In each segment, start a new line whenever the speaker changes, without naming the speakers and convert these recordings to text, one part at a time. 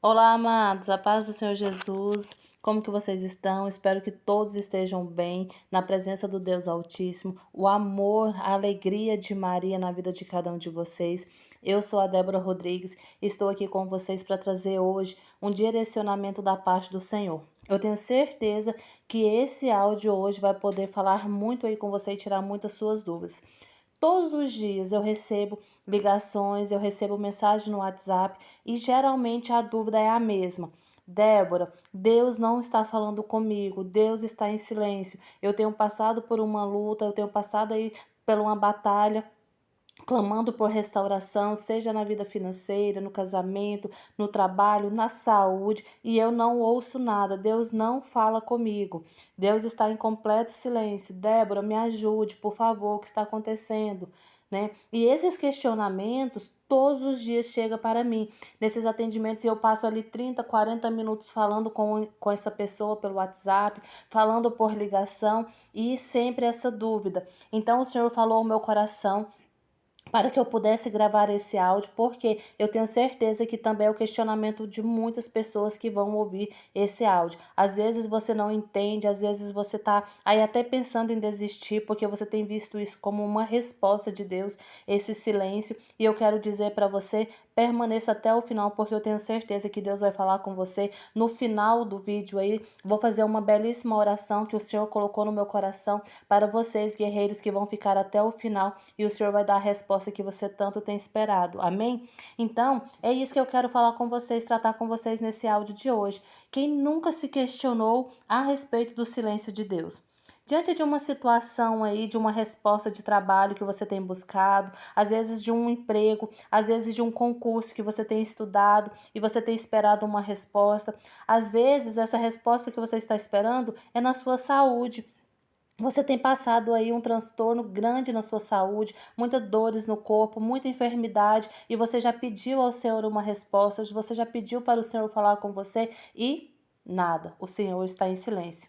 Olá, amados, a paz do Senhor Jesus. Como que vocês estão? Espero que todos estejam bem na presença do Deus Altíssimo. O amor, a alegria de Maria na vida de cada um de vocês. Eu sou a Débora Rodrigues, estou aqui com vocês para trazer hoje um direcionamento da parte do Senhor. Eu tenho certeza que esse áudio hoje vai poder falar muito aí com você e tirar muitas suas dúvidas. Todos os dias eu recebo ligações, eu recebo mensagem no WhatsApp e geralmente a dúvida é a mesma. Débora, Deus não está falando comigo, Deus está em silêncio. Eu tenho passado por uma luta, eu tenho passado aí por uma batalha, clamando por restauração, seja na vida financeira, no casamento, no trabalho, na saúde, e eu não ouço nada. Deus não fala comigo. Deus está em completo silêncio. Débora, me ajude, por favor, o que está acontecendo? Né? E esses questionamentos todos os dias chegam para mim. Nesses atendimentos eu passo ali 30, 40 minutos falando com essa pessoa pelo WhatsApp, falando por ligação e sempre essa dúvida. Então o Senhor falou ao meu coração para que eu pudesse gravar esse áudio, porque eu tenho certeza que também é o questionamento de muitas pessoas que vão ouvir esse áudio. Às vezes você não entende, às vezes você está aí até pensando em desistir, porque você tem visto isso como uma resposta de Deus, esse silêncio. E eu quero dizer para você, permaneça até o final, porque eu tenho certeza que Deus vai falar com você. No final do vídeo aí, vou fazer uma belíssima oração que o Senhor colocou no meu coração para vocês, guerreiros, que vão ficar até o final, e o Senhor vai dar a resposta que você tanto tem esperado. Amém? Então, é isso que eu quero falar com vocês, tratar com vocês nesse áudio de hoje. Quem nunca se questionou a respeito do silêncio de Deus? Diante de uma situação aí, de uma resposta de trabalho que você tem buscado, às vezes de um emprego, às vezes de um concurso que você tem estudado e você tem esperado uma resposta, às vezes essa resposta que você está esperando é na sua saúde. Você tem passado aí um transtorno grande na sua saúde, muitas dores no corpo, muita enfermidade, e você já pediu ao Senhor uma resposta, você já pediu para o Senhor falar com você e nada, o Senhor está em silêncio.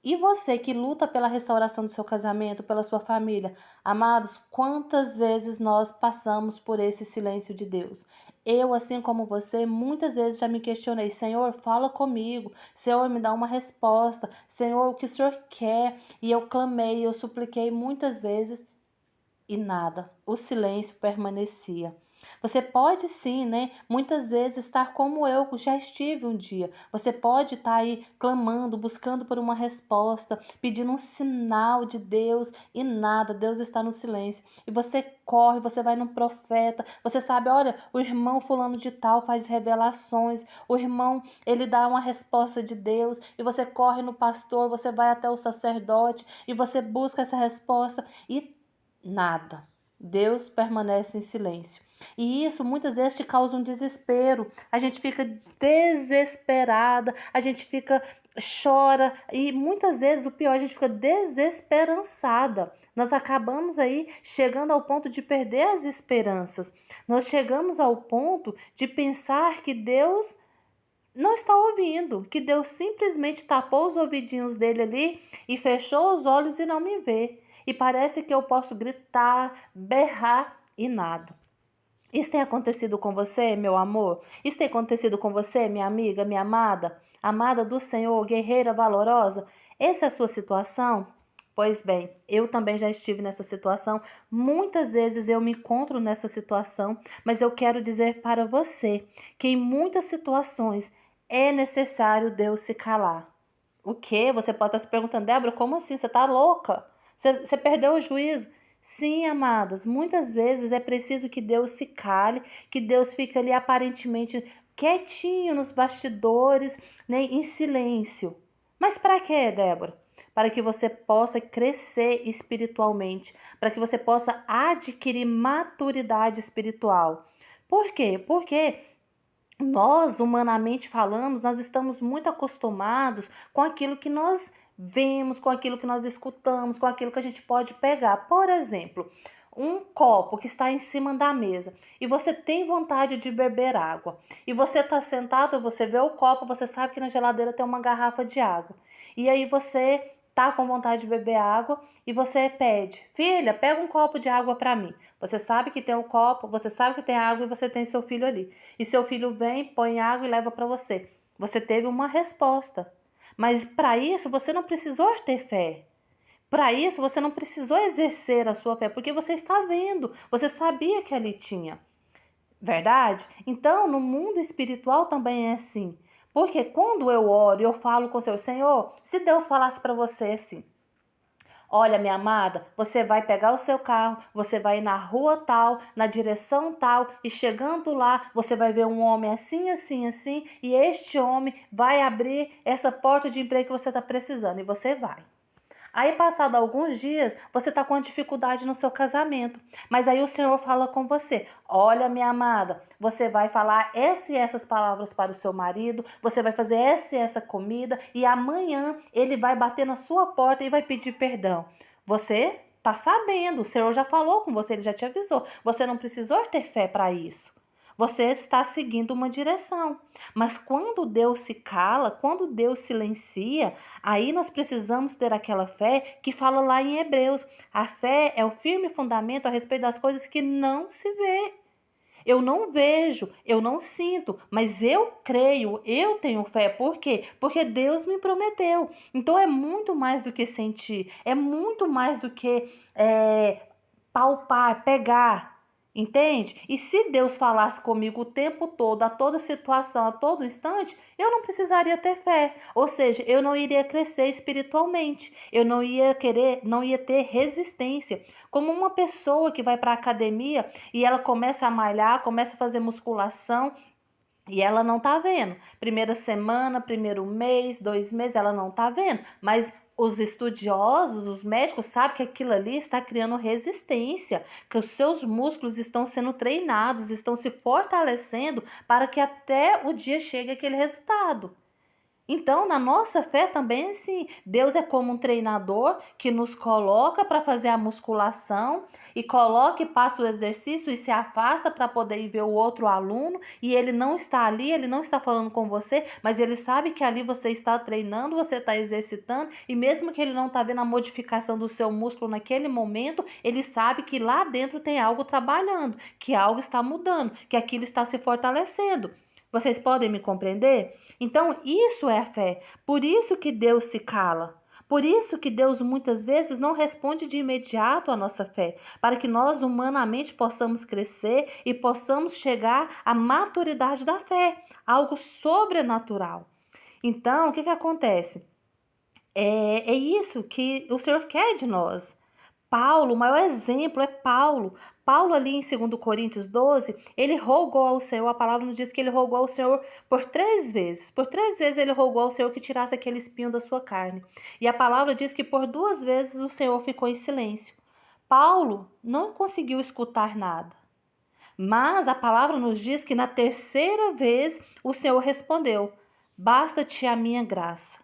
E você que luta pela restauração do seu casamento, pela sua família, amados, quantas vezes nós passamos por esse silêncio de Deus? Eu, assim como você, muitas vezes já me questionei: Senhor, fala comigo, Senhor, me dá uma resposta, Senhor, o que o Senhor quer? E eu clamei, eu supliquei muitas vezes e nada, o silêncio permanecia. Você pode sim, né? Muitas vezes estar como eu já estive um dia. Você pode estar aí clamando, buscando por uma resposta, pedindo um sinal de Deus e nada, Deus está no silêncio. E você corre, você vai no profeta, você sabe, olha, o irmão fulano de tal faz revelações, o irmão, ele dá uma resposta de Deus, e você corre no pastor, você vai até o sacerdote e você busca essa resposta e nada. Deus permanece em silêncio. E isso muitas vezes te causa um desespero. A gente fica desesperada, a gente fica chora e muitas vezes o pior, a gente fica desesperançada. Nós acabamos aí chegando ao ponto de perder as esperanças. Nós chegamos ao ponto de pensar que Deus não está ouvindo, que Deus simplesmente tapou os ouvidinhos dele ali e fechou os olhos e não me vê. E parece que eu posso gritar, berrar e nada. Isso tem acontecido com você, meu amor? Isso tem acontecido com você, minha amiga, minha amada? Amada do Senhor, guerreira valorosa? Essa é a sua situação? Pois bem, eu também já estive nessa situação. Muitas vezes eu me encontro nessa situação, mas eu quero dizer para você que em muitas situações é necessário Deus se calar. O quê? Você pode estar se perguntando: Débora, como assim? Você está louca? Você perdeu o juízo? Sim, amadas, muitas vezes é preciso que Deus se cale, que Deus fique ali aparentemente quietinho nos bastidores, né, em silêncio. Mas para quê, Débora? Para que você possa crescer espiritualmente, para que você possa adquirir maturidade espiritual. Por quê? Porque nós, humanamente falamos, nós estamos muito acostumados com aquilo que nós vemos, com aquilo que nós escutamos, com aquilo que a gente pode pegar. Por exemplo, um copo que está em cima da mesa e você tem vontade de beber água. E você está sentado, você vê o copo, você sabe que na geladeira tem uma garrafa de água. E aí você tá com vontade de beber água e você pede: filha, pega um copo de água para mim. Você sabe que tem um copo, você sabe que tem água e você tem seu filho ali. E seu filho vem, põe água e leva para você. Você teve uma resposta. Mas para isso você não precisou ter fé. Para isso você não precisou exercer a sua fé, porque você está vendo, você sabia que ali tinha. Verdade? Então, no mundo espiritual também é assim. Porque quando eu oro, eu falo com o Senhor, se Deus falasse para você assim: olha, minha amada, você vai pegar o seu carro, você vai ir na rua tal, na direção tal, e chegando lá, você vai ver um homem assim, assim, assim, e este homem vai abrir essa porta de emprego que você está precisando, e você vai. Aí, passado alguns dias, você está com dificuldade no seu casamento. Mas aí o Senhor fala com você: olha, minha amada, você vai falar essa e essas palavras para o seu marido, você vai fazer essa e essa comida, e amanhã ele vai bater na sua porta e vai pedir perdão. Você está sabendo, o Senhor já falou com você, ele já te avisou. Você não precisou ter fé para isso. Você está seguindo uma direção. Mas quando Deus se cala, quando Deus silencia, aí nós precisamos ter aquela fé que fala lá em Hebreus. A fé é o firme fundamento a respeito das coisas que não se vê. Eu não vejo, eu não sinto, mas eu creio, eu tenho fé. Por quê? Porque Deus me prometeu. Então é muito mais do que sentir, é muito mais do que palpar, pegar. Entende? E se Deus falasse comigo o tempo todo, a toda situação, a todo instante, eu não precisaria ter fé. Ou seja, eu não iria crescer espiritualmente. Eu não ia querer, não ia ter resistência. Como uma pessoa que vai para a academia e ela começa a malhar, começa a fazer musculação, e ela não tá vendo. Primeira semana, primeiro mês, 2 meses, ela não tá vendo. Mas os estudiosos, os médicos, sabem que aquilo ali está criando resistência, que os seus músculos estão sendo treinados, estão se fortalecendo para que até o dia chegue aquele resultado. Então, na nossa fé também, sim, Deus é como um treinador que nos coloca para fazer a musculação e coloca e passa o exercício e se afasta para poder ir ver o outro aluno e ele não está ali, ele não está falando com você, mas ele sabe que ali você está treinando, você está exercitando e mesmo que ele não está vendo a modificação do seu músculo naquele momento, ele sabe que lá dentro tem algo trabalhando, que algo está mudando, que aquilo está se fortalecendo. Vocês podem me compreender? Então, isso é a fé. Por isso que Deus se cala. Por isso que Deus muitas vezes não responde de imediato à nossa fé, para que nós humanamente possamos crescer e possamos chegar à maturidade da fé, algo sobrenatural. Então, o que acontece? É isso que o Senhor quer de nós. Paulo, o maior exemplo é Paulo. Paulo ali em 2 Coríntios 12, ele rogou ao Senhor, a palavra nos diz que ele rogou ao Senhor por 3 vezes. Por 3 vezes ele rogou ao Senhor que tirasse aquele espinho da sua carne. E a palavra diz que por 2 vezes o Senhor ficou em silêncio. Paulo não conseguiu escutar nada. Mas a palavra nos diz que na terceira vez o Senhor respondeu: basta-te a minha graça.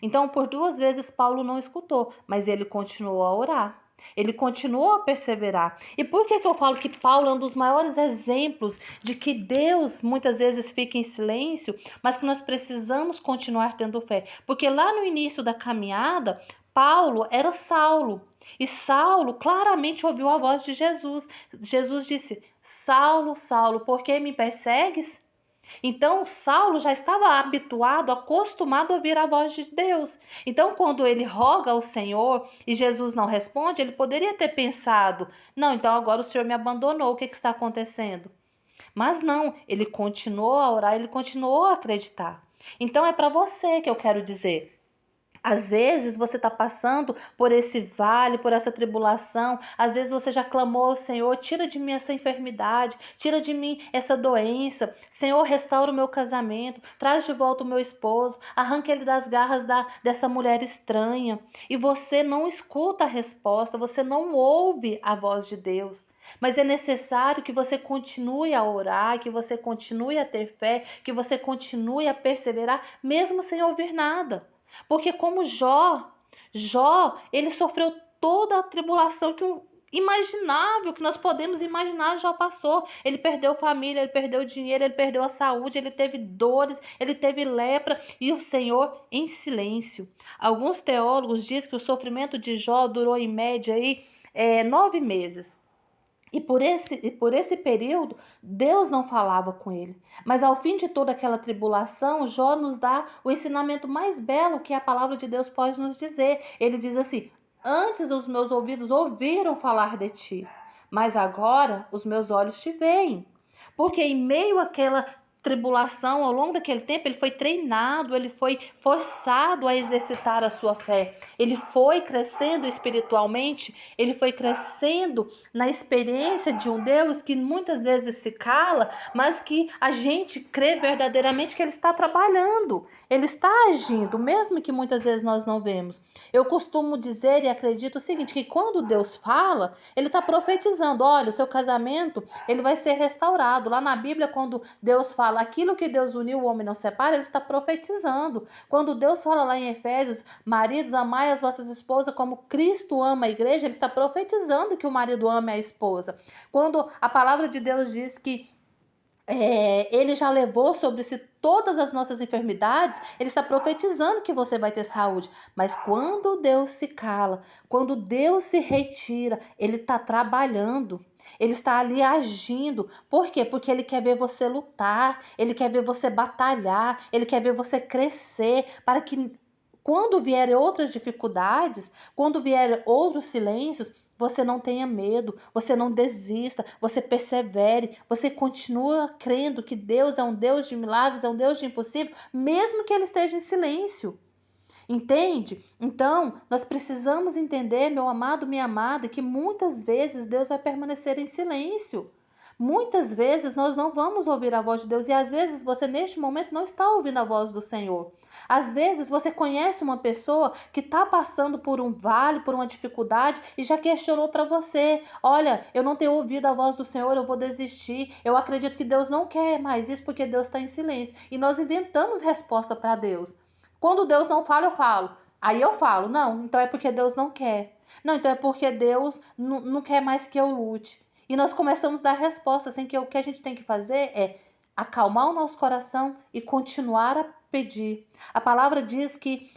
Então, por 2 vezes Paulo não escutou, mas ele continuou a orar. Ele continuou a perseverar. E por que eu falo que Paulo é um dos maiores exemplos de que Deus muitas vezes fica em silêncio, mas que nós precisamos continuar tendo fé? Porque lá no início da caminhada, Paulo era Saulo. E Saulo claramente ouviu a voz de Jesus. Jesus disse: Saulo, Saulo, por que me persegues? Então, Saulo já estava habituado, acostumado a ouvir a voz de Deus. Então, quando ele roga ao Senhor e Jesus não responde, ele poderia ter pensado: não, então agora o Senhor me abandonou, o que está acontecendo? Mas não, ele continuou a orar, ele continuou a acreditar. Então, é para você que eu quero dizer. Às vezes você está passando por esse vale, por essa tribulação. Às vezes você já clamou ao Senhor: tira de mim essa enfermidade, tira de mim essa doença. Senhor, restaura o meu casamento, traz de volta o meu esposo, arranca ele das garras dessa mulher estranha. E você não escuta a resposta, você não ouve a voz de Deus. Mas é necessário que você continue a orar, que você continue a ter fé, que você continue a perseverar, mesmo sem ouvir nada. Porque como Jó, ele sofreu toda a tribulação imaginável, que nós podemos imaginar, já passou. Ele perdeu família, ele perdeu dinheiro, ele perdeu a saúde, ele teve dores, ele teve lepra, e o Senhor em silêncio. Alguns teólogos dizem que o sofrimento de Jó durou em média aí 9 meses. E por esse período, Deus não falava com ele. Mas ao fim de toda aquela tribulação, Jó nos dá o ensinamento mais belo que a palavra de Deus pode nos dizer. Ele diz assim: antes os meus ouvidos ouviram falar de ti, mas agora os meus olhos te veem. Porque em meio àquela tribulação, ao longo daquele tempo, ele foi treinado, ele foi forçado a exercitar a sua fé. Ele foi crescendo espiritualmente, ele foi crescendo na experiência de um Deus que muitas vezes se cala, mas que a gente crê verdadeiramente que ele está trabalhando, ele está agindo, mesmo que muitas vezes nós não vemos. Eu costumo dizer e acredito o seguinte, que quando Deus fala, ele está profetizando: olha, o seu casamento, ele vai ser restaurado. Lá na Bíblia, quando Deus fala aquilo que Deus uniu, o homem não separa, ele está profetizando. Quando Deus fala lá em Efésios: maridos, amai as vossas esposas como Cristo ama a igreja, ele está profetizando que o marido ama a esposa. Quando a palavra de Deus diz que ele já levou sobre si todas as nossas enfermidades, ele está profetizando que você vai ter saúde. Mas quando Deus se cala, quando Deus se retira, ele está trabalhando, ele está ali agindo. Por quê? Porque ele quer ver você lutar, ele quer ver você batalhar, ele quer ver você crescer, para que quando vierem outras dificuldades, quando vierem outros silêncios, você não tenha medo, você não desista, você persevere, você continua crendo que Deus é um Deus de milagres, é um Deus de impossível, mesmo que ele esteja em silêncio. Entende? Então, nós precisamos entender, meu amado, minha amada, que muitas vezes Deus vai permanecer em silêncio. Muitas vezes nós não vamos ouvir a voz de Deus, e às vezes você neste momento não está ouvindo a voz do Senhor. Às vezes você conhece uma pessoa que está passando por um vale, por uma dificuldade, e já questionou para você: olha, eu não tenho ouvido a voz do Senhor, eu vou desistir, eu acredito que Deus não quer mais isso porque Deus está em silêncio. E nós inventamos resposta para Deus. Quando Deus não fala, eu falo. Aí eu falo: não, então é porque Deus não quer. Não, então é porque Deus não quer mais que eu lute. E nós começamos a dar resposta, assim, que o que a gente tem que fazer é acalmar o nosso coração e continuar a pedir. A palavra diz que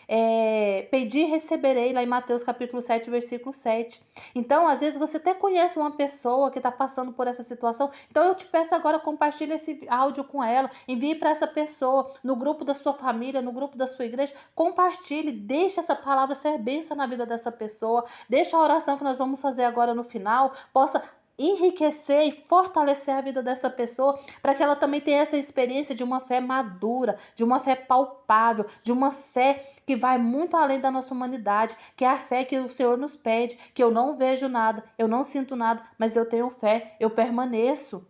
pedir e receberei, lá em Mateus capítulo 7, versículo 7. Então, às vezes, você até conhece uma pessoa que está passando por essa situação, então eu te peço agora, compartilhe esse áudio com ela, envie para essa pessoa, no grupo da sua família, no grupo da sua igreja, compartilhe, deixe essa palavra ser bênção na vida dessa pessoa, deixa a oração que nós vamos fazer agora no final, possa enriquecer e fortalecer a vida dessa pessoa, para que ela também tenha essa experiência de uma fé madura, de uma fé palpável, de uma fé que vai muito além da nossa humanidade, que é a fé que o Senhor nos pede, que eu não vejo nada, eu não sinto nada, mas eu tenho fé, eu permaneço.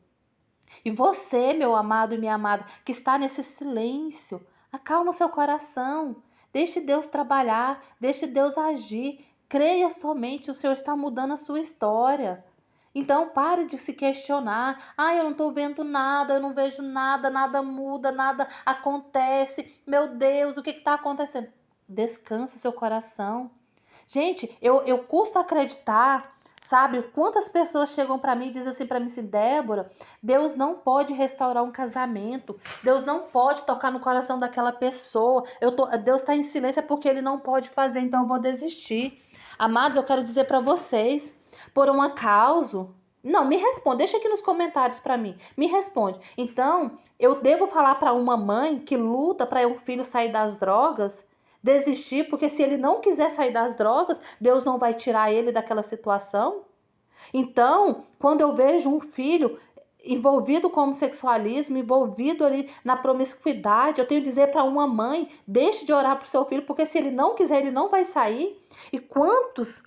E você, meu amado e minha amada, que está nesse silêncio, acalma o seu coração, deixe Deus trabalhar, deixe Deus agir, creia somente, o Senhor está mudando a sua história. Então pare de se questionar: ah, eu não estou vendo nada, eu não vejo nada, nada muda, nada acontece, meu Deus, o que está acontecendo? Descansa o seu coração. Gente, eu custo acreditar, sabe, quantas pessoas chegam para mim e dizem assim para mim assim: Débora, Deus não pode restaurar um casamento, Deus não pode tocar no coração daquela pessoa, Deus está em silêncio, é porque ele não pode fazer, então eu vou desistir. Amados, eu quero dizer para vocês, por um acaso... Não, me responde, deixa aqui nos comentários para mim, me responde. Então, eu devo falar para uma mãe que luta para o filho sair das drogas, desistir, porque se ele não quiser sair das drogas, Deus não vai tirar ele daquela situação? Então, quando eu vejo um filho envolvido com o homossexualismo, envolvido ali na promiscuidade, eu tenho que dizer para uma mãe: deixe de orar para o seu filho, porque se ele não quiser, ele não vai sair. E quantos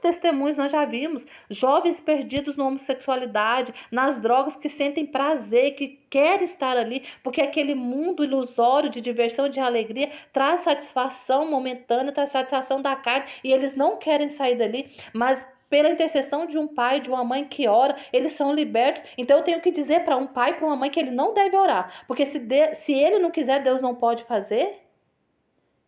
testemunhos nós já vimos? Jovens perdidos na homossexualidade, nas drogas, que sentem prazer, que querem estar ali, porque aquele mundo ilusório de diversão e de alegria traz satisfação momentânea, traz satisfação da carne, e eles não querem sair dali, mas pela intercessão de um pai, de uma mãe que ora, eles são libertos. Então eu tenho que dizer para um pai, para uma mãe, que ele não deve orar, porque se ele não quiser, Deus não pode fazer.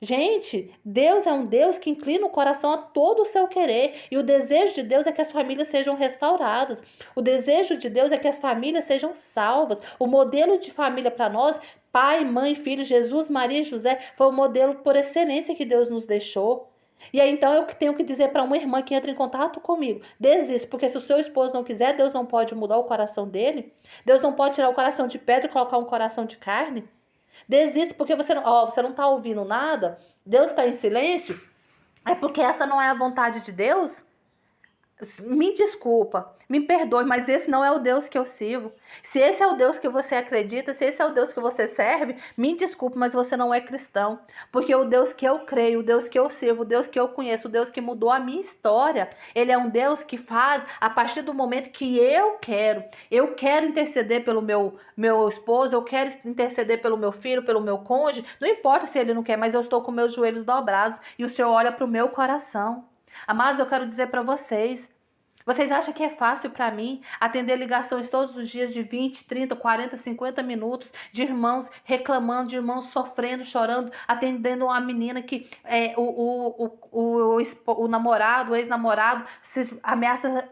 Gente, Deus é um Deus que inclina o coração a todo o seu querer. E o desejo de Deus é que as famílias sejam restauradas. O desejo de Deus é que as famílias sejam salvas. O modelo de família para nós, pai, mãe, filho, Jesus, Maria e José, foi o modelo por excelência que Deus nos deixou. E aí então eu tenho que dizer para uma irmã que entra em contato comigo, desiste, porque se o seu esposo não quiser, Deus não pode mudar o coração dele. Deus não pode tirar o coração de pedra e colocar um coração de carne. Desiste porque você não está ouvindo nada, Deus está em silêncio, é porque essa não é a vontade de Deus? Me desculpa, me perdoe, mas esse não é o Deus que eu sirvo. Se esse é o Deus que você acredita, se esse é o Deus que você serve, me desculpe, mas você não é cristão. Porque o Deus que eu creio, o Deus que eu sirvo, o Deus que eu conheço, o Deus que mudou a minha história, ele é um Deus que faz a partir do momento que eu quero. Eu quero interceder pelo meu esposo, eu quero interceder pelo meu filho, pelo meu cônjuge. Não importa se ele não quer, mas eu estou com meus joelhos dobrados e o Senhor olha para o meu coração. Amados, eu quero dizer para vocês acham que é fácil para mim atender ligações todos os dias de 20, 30, 40, 50 minutos de irmãos reclamando, de irmãos sofrendo, chorando, atendendo uma menina que o namorado, o ex-namorado, se ameaça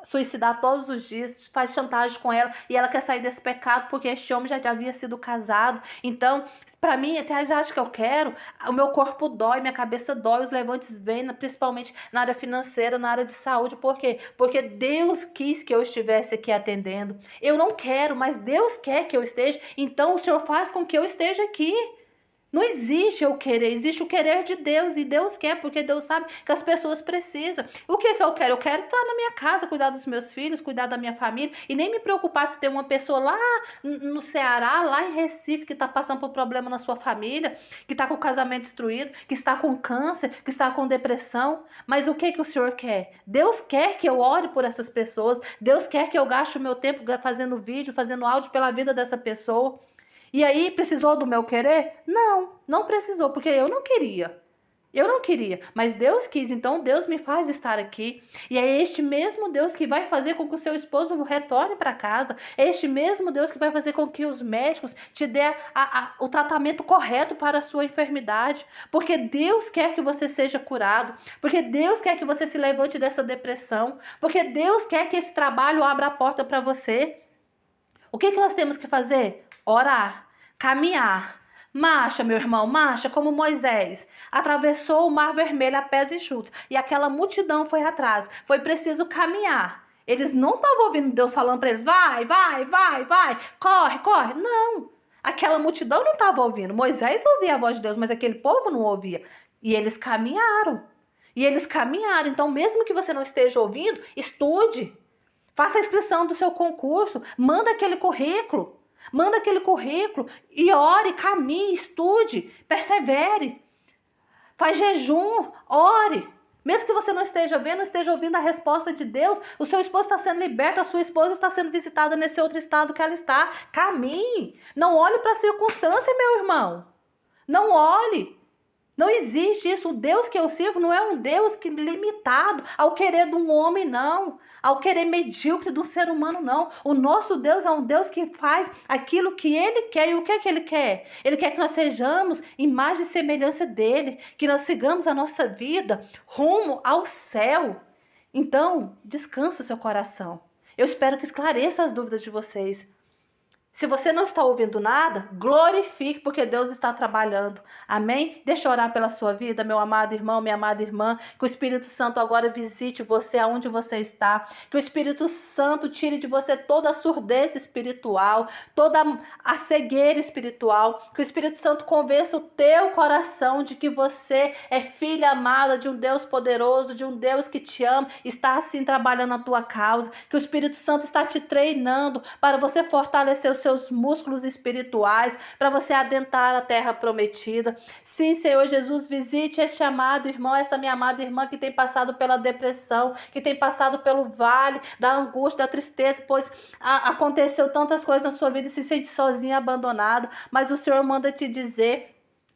suicidar todos os dias, faz chantagem com ela e ela quer sair desse pecado porque este homem já havia sido casado. Então, para mim, vocês acham que eu quero? O meu corpo dói, minha cabeça dói, os levantes vêm, principalmente na área financeira, na área de saúde. Por quê? Porque Deus quis que eu estivesse aqui atendendo. Eu não quero, mas Deus quer que eu esteja, então o Senhor faz com que eu esteja aqui. Não existe eu querer, existe o querer de Deus. E Deus quer, porque Deus sabe que as pessoas precisam. O que eu quero? Eu quero estar na minha casa, cuidar dos meus filhos, cuidar da minha família. E nem me preocupar se tem uma pessoa lá no Ceará, lá em Recife, que está passando por problema na sua família, que está com o casamento destruído, que está com câncer, que está com depressão. Mas o que o Senhor quer? Deus quer que eu ore por essas pessoas. Deus quer que eu gaste o meu tempo fazendo vídeo, fazendo áudio pela vida dessa pessoa. E aí, precisou do meu querer? Não, não precisou, porque eu não queria. Eu não queria, mas Deus quis, então Deus me faz estar aqui. E é este mesmo Deus que vai fazer com que o seu esposo retorne para casa. É este mesmo Deus que vai fazer com que os médicos te dê o tratamento correto para a sua enfermidade. Porque Deus quer que você seja curado. Porque Deus quer que você se levante dessa depressão. Porque Deus quer que esse trabalho abra a porta para você. O que nós temos que fazer? Orar. Caminhar. Marcha, meu irmão, marcha como Moisés. Atravessou o mar vermelho a pés enxutos. E aquela multidão foi atrás. Foi preciso caminhar. Eles não estavam ouvindo Deus falando para eles, vai, vai, vai, vai, corre, corre. Não. Aquela multidão não estava ouvindo. Moisés ouvia a voz de Deus, mas aquele povo não ouvia. E eles caminharam. E eles caminharam. Então, mesmo que você não esteja ouvindo, estude. Faça a inscrição do seu concurso. Manda aquele currículo. Manda aquele currículo e ore, caminhe, estude, persevere. Faz jejum, ore. Mesmo que você não esteja vendo, não esteja ouvindo a resposta de Deus, o seu esposo está sendo liberto, a sua esposa está sendo visitada nesse outro estado que ela está. Caminhe. Não olhe para a circunstância, meu irmão. Não olhe. Não existe isso. O Deus que eu sirvo não é um Deus limitado ao querer de um homem, não. Ao querer medíocre do ser humano, não. O nosso Deus é um Deus que faz aquilo que Ele quer. E o que é que Ele quer? Ele quer que nós sejamos imagem e semelhança dEle. Que nós sigamos a nossa vida rumo ao céu. Então, descanse o seu coração. Eu espero que esclareça as dúvidas de vocês. Se você não está ouvindo nada, glorifique, porque Deus está trabalhando. Amém? Deixa eu orar pela sua vida, meu amado irmão, minha amada irmã. Que o Espírito Santo agora visite você aonde você está. Que o Espírito Santo tire de você toda a surdez espiritual, toda a cegueira espiritual. Que o Espírito Santo convença o teu coração de que você é filha amada de um Deus poderoso, de um Deus que te ama, está assim trabalhando a tua causa. Que o Espírito Santo está te treinando para você fortalecer os seus músculos espirituais, para você adentrar a terra prometida. Sim, Senhor Jesus, visite este amado irmão, essa minha amada irmã que tem passado pela depressão, que tem passado pelo vale da angústia, da tristeza, pois aconteceu tantas coisas na sua vida e se sente sozinha, abandonada, mas o Senhor manda te dizer: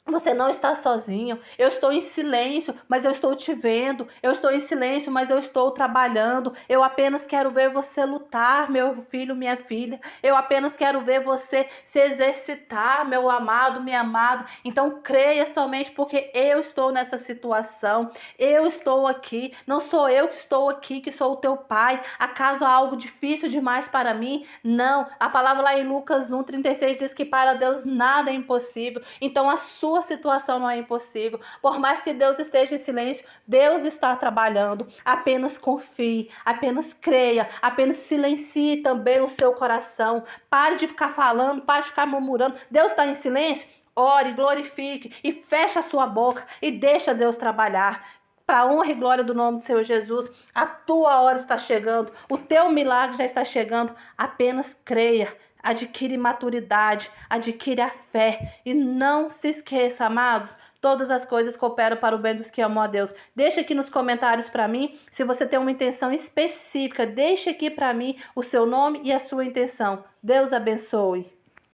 Você não está sozinho. Eu estou em silêncio, mas eu estou te vendo. Eu estou em silêncio, mas eu estou trabalhando. Eu apenas quero ver você lutar, meu filho, minha filha. Eu apenas quero ver você se exercitar, meu amado, minha amada. Então creia somente porque eu estou nessa situação. Eu estou aqui. Não sou eu que estou aqui, que sou o teu pai. Acaso há algo difícil demais para mim? Não. A palavra lá em Lucas 1:36 diz que para Deus nada é impossível. Então a sua situação não é impossível. Por mais que Deus esteja em silêncio, Deus está trabalhando. Apenas confie, apenas creia, apenas silencie também o seu coração. Pare de ficar falando, pare de ficar murmurando. Deus está em silêncio? Ore, glorifique e feche a sua boca e deixa Deus trabalhar. Para a honra e glória do nome do Senhor Jesus, a tua hora está chegando, o teu milagre já está chegando. Apenas creia. Adquire maturidade, adquire a fé e não se esqueça, amados, todas as coisas cooperam para o bem dos que amam a Deus. Deixa aqui nos comentários para mim, se você tem uma intenção específica, deixa aqui para mim o seu nome e a sua intenção. Deus abençoe.